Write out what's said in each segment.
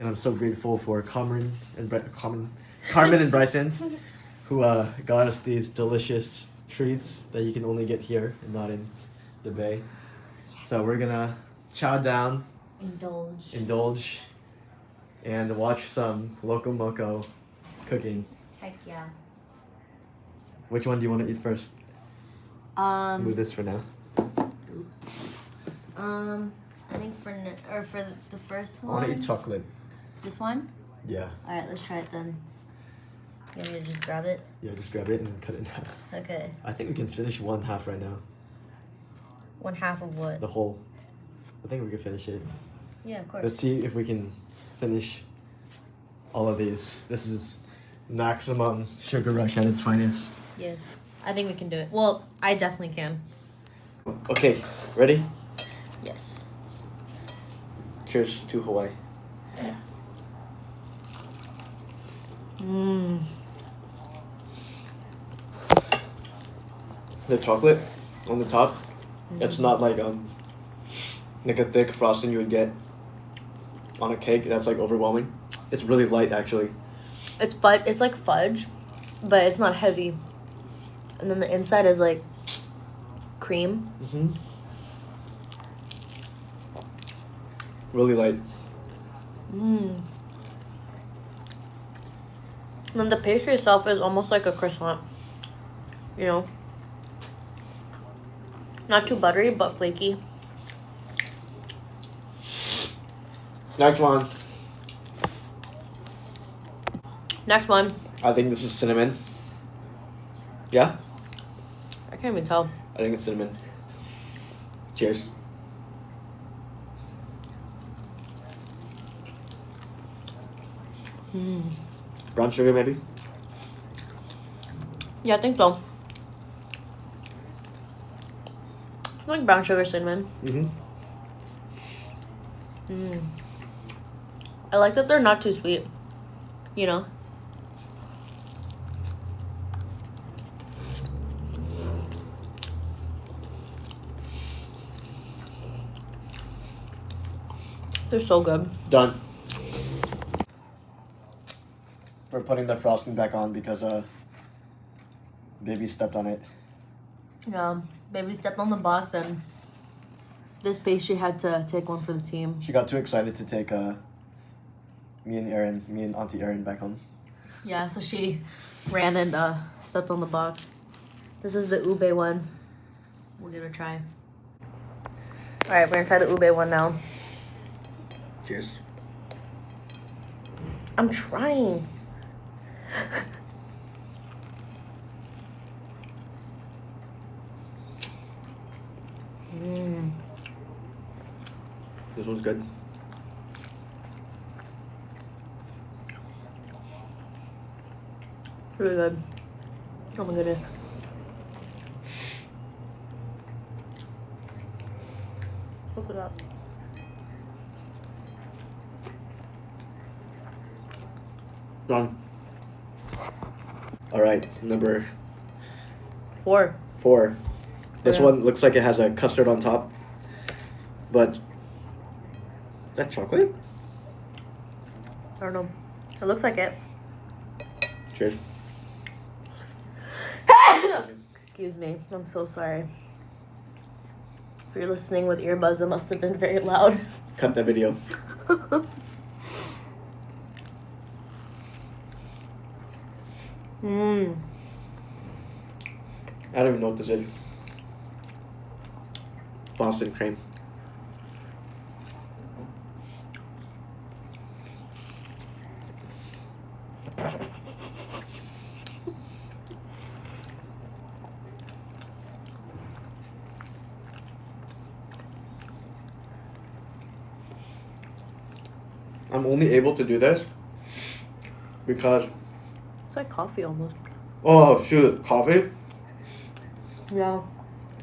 And I'm so grateful for Carmen and Bryson, who got us these delicious treats that you can only get here and not in the Bay. So we're gonna chow down, indulge, and watch some Loco Moco cooking. Heck yeah. Which one do you want to eat first? Move this for now. Oops. I think for the first one. I want to eat chocolate. This one? Yeah. All right, let's try it then. You want me to just grab it? Yeah, just grab it and cut it in half. Okay. I think we can finish one half right now. One half of what? The whole. I think we can finish it. Yeah, of course. Let's see if we can finish all of these. This is maximum sugar rush at its finest. Yes, I think we can do it. Well, I definitely can. Okay, ready? Yes. Cheers to Hawaii. Mmm. The chocolate on the top, it's not like a thick frosting you would get on a cake. That's like overwhelming. It's really light actually. It's fudge. It's like fudge, but it's not heavy. And then the inside is like cream. Mm-hmm. Really light. Mmm. And then the pastry itself is almost like a croissant. You know? Not too buttery, but flaky. Next one. Next one. I think this is cinnamon. Yeah? I can't even tell. I think it's cinnamon. Cheers. Mm. Brown sugar maybe? Yeah, I think so. Like brown sugar cinnamon. Mm-hmm. Mm. I like that they're not too sweet. You know? They're so good. Done. We're putting the frosting back on because baby stepped on it. Yeah, baby stepped on the box and this pastry had to take one for the team. She got too excited to take me and Auntie Erin back home. Yeah, so she ran and stepped on the box. This is the ube one. We'll give it a try. Alright, we're gonna try the ube one now. Cheers. I'm trying. Mmm. This one's good. Really good. Oh my goodness. Look it up. Done. All right, number 4. 4. This Yeah. one looks like it has a custard on top, but is that chocolate? I don't know. It looks like it. Cheers. Excuse me. I'm so sorry. If you're listening with earbuds, it must have been very loud. Cut that video. Mmm. I don't even know what this is. Boston cream. I'm only able to do this because, It's like coffee almost. oh shoot, coffee? Yeah.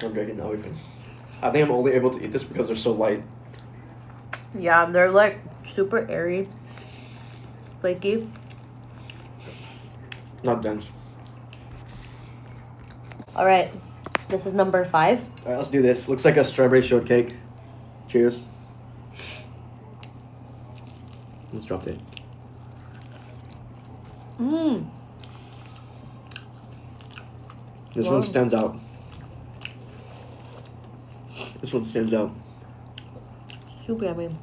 I'm drinking now even. I think I'm only able to eat this because they're so light. Yeah, they're like super airy. Flaky. Not dense. Alright. This is number 5. Alright, let's do this. Looks like a strawberry shortcake. Cheers. Let's drop it. Mmm. This Wow. one stands out. This one stands out. Super yummy.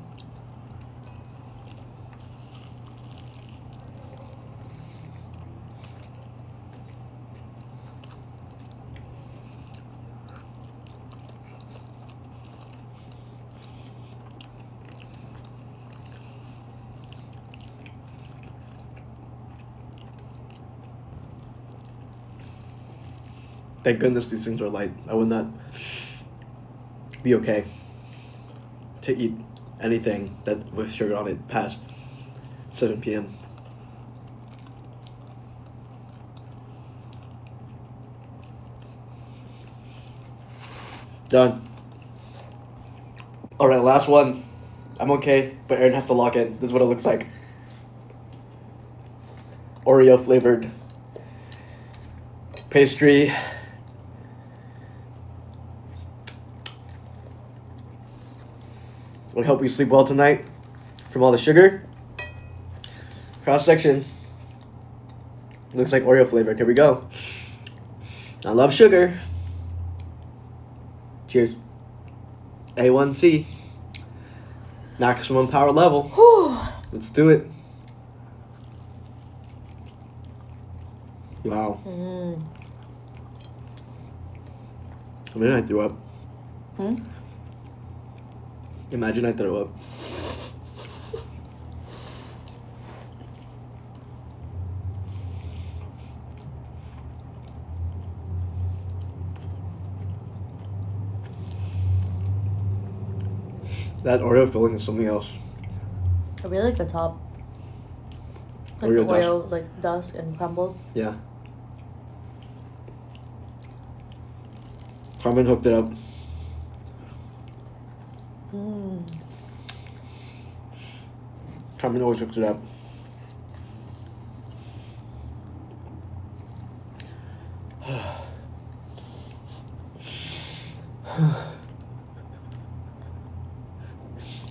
Thank goodness these things are light. I would not be okay to eat anything that with sugar on it past 7 p.m. Done. Alright, last one. I'm okay, but Aaron has to lock in. This is what it looks like. Oreo flavored pastry. I hope you sleep well tonight from all the sugar. Cross section. Looks like Oreo flavored. Here we go. I love sugar. Cheers. A1C. Maximum power level. Whew. Let's do it. Wow. I mean, I threw up. Imagine I throw up. That Oreo filling is something else. I really like the top. Like Oreo the dust. Oreo, like dusk and crumbled. Yeah. Carmen hooked it up. Carmen always hooks it up.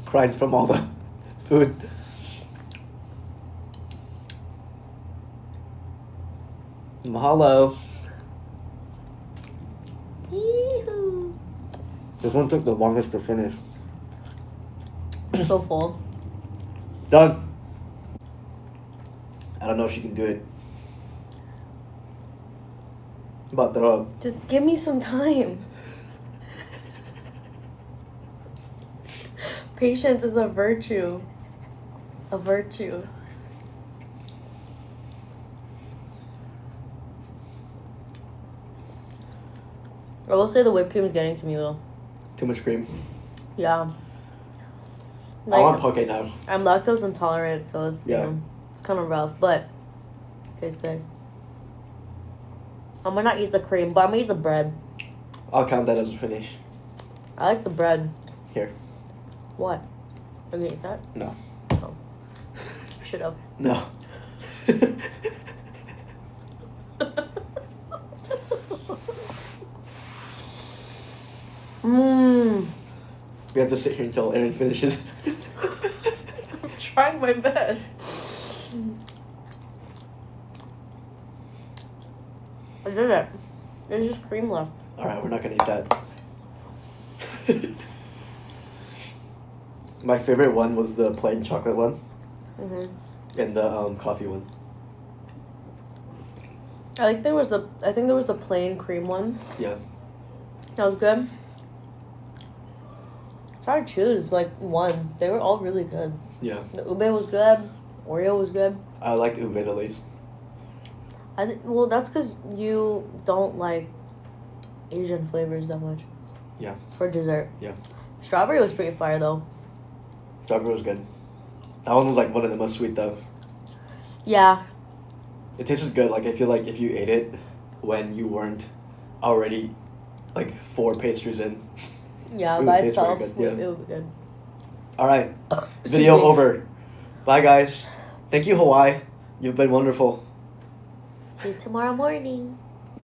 Crying from all the food. Mahalo. Yee-hoo. This one took the longest to finish. I'm so full. Done. I don't know if she can do it. I'm about to throw up. Just give me some time. Patience is a virtue. A virtue. I will say the whipped cream is getting to me though. Too much cream. Yeah. I want poke now. I'm lactose intolerant, so it's Yeah. you know, it's kind of rough, but it tastes good. I'm gonna not eat the cream, but I'm gonna eat the bread. I'll count that as a finish. I like the bread. Here. What? Are you gonna eat that? No. Oh. Should have. No. Mmm. We have to sit here until Aaron finishes. I'm trying my best. I did it. There's just cream left. Alright, we're not gonna eat that. My favorite one was the plain chocolate one. And the coffee one. I think there was the plain cream one. Yeah. That was good. It's hard to choose like one. They were all really good. Yeah. The ube was good. Oreo was good. I liked ube at least. Well, that's because you don't like Asian flavors that much. Yeah. For dessert. Yeah. Strawberry was pretty fire though. Strawberry was good. That one was like one of the most sweet though. Yeah. It tasted good. Like I feel like if you ate it when you weren't already like 4 pastries in. Yeah, It would by taste very itself, good, yeah. it would be good. Alright. Excuse Video me. over. Bye guys. Thank you, Hawaii. You've been wonderful. See you tomorrow morning.